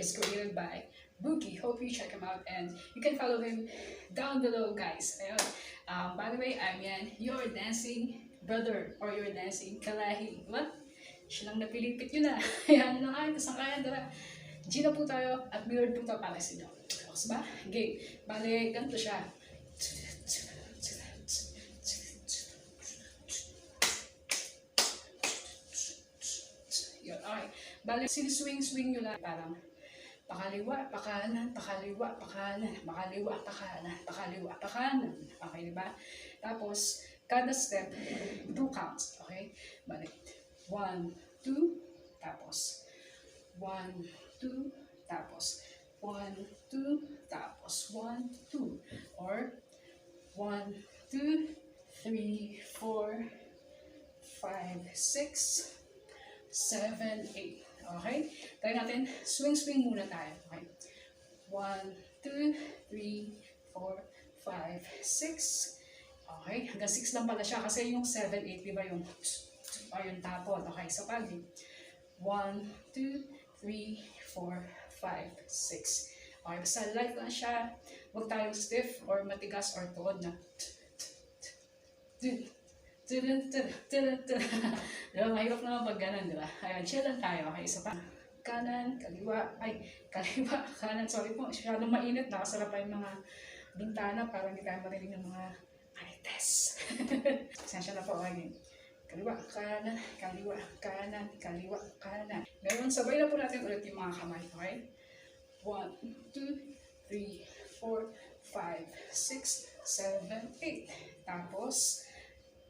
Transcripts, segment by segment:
is created by Boogie. Hope you check him out and you can follow him down below, guys. Ayun. By the way, I'm Yan, your dancing brother or your dancing kalahi. What? Siya lang napilipit yun na. Ayan na nga, kasangkayan, tara. G na po tayo at mirrored po ito para sa inyo. Tapos ba? Game. Bale, ganito siya. Yun, okay. Bale, siniswing-swing nyo lang. Parang pakaliwa, pakanan, pakaliwa, pakanan, pakaliwa, pakanan, pakaliwa, pakanan. Okay, diba? Tapos, kada step, 2 counts. Okay? Bale, 1, 2, tapos 1, 2, tapos 1, 2, tapos 1, 2, or 1, 2, 3, 4, 5, 6, 7, 8. Okay? Try natin, swing muna tayo. Okay? 1, 2, 3, 4, 5, 6. Okay? Hanggang 6 lang pala siya kasi yung 7, 8, diba yung yung tapon. Okay, so pagi 1, 2, 3, 4, 5, 6. Okay, basta light lang siya. Huwag tayong stiff or matigas or tuod na. Diba, mahirap naman pag ganun, diba? Ayan, chill lang tayo. Okay, isa pa. Kanan, kaliwa, kaliwa, kanan. Sorry po, masyadong mainit. Nakasarap pa yung mga bintana para hindi tayo marinig ng mga marites. Pasensya na po, okay. Kaliwa, kanan, kaliwa, kanan, kaliwa, kanan. Ngayon, sabay na po natin ulit yung mga kamay, okay? 1, 2, 3, 4, 5, 6, 7, 8. Tapos,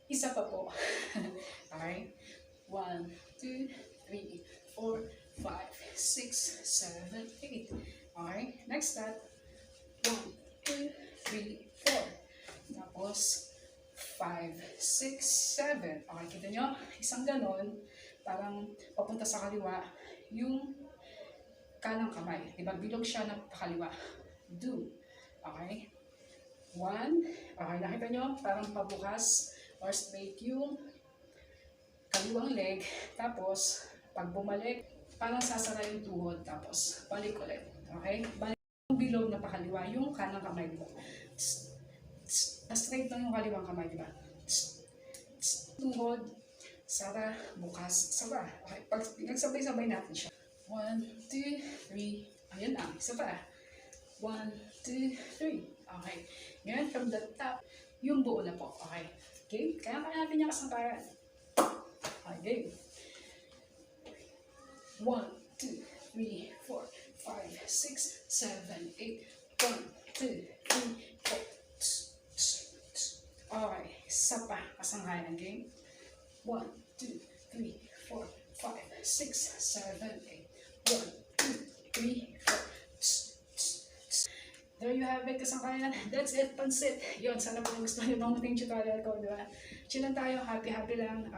isa pa po. Okay? 1, 2, 3, 4, 5, 6, 7, 8. Okay? Next step. 1, 2, 3, 4. Tapos, 5, 6, 7. Okay, kita nyo? Isang ganon, parang papunta sa kaliwa, yung kanang kamay. Diba? Bilog siya ng pakaliwa. Do. Okay? 1. Okay, nakita nyo? Parang pabukas or straight yung kaliwang leg. Tapos, pag bumalik, parang sasara yung tuhod. Tapos, balik ulit. Okay? Balik yung bilog na pakaliwa, yung kanang kamay. Diba? Straight lang yung kaliwang kamay, diba? Tuhod, sara, bukas, sara. Okay, pag nagsabay-sabay natin siya. 1, 2, 3. Ayun lang, isa pa. 1, 2, 3. Okay. Ngayon, from the top, yung buo na po. Okay. Okay? Kaya natin yung kasangkayan. Okay, game. 1, 2, 3, 4, 5, 6, 7, 8. 1, 2, 3, 4. Okay, isa pa, kasangkayan ng game. 1, 2, 3, 4, 5, 6, 7, 8. 1, 2, 3, 4. There you have it, kasangkayan. That's it, pansit. Yun, sana po gusto niyo bang muting tutorial ko, di ba? Chill lang tayo, happy lang.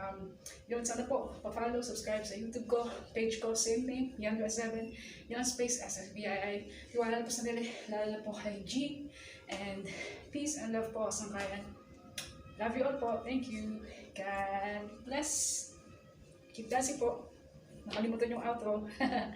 Yun, sana po, pa-follow, subscribe sa YouTube ko, page ko, same name, XXVII, Yan space, SFBII. Iwala po sa nila, lalo na po kay G. And peace and love po, kasangkayan. Love you all po. Thank you. God bless. Keep dancing po. Nakalimutan yung outro.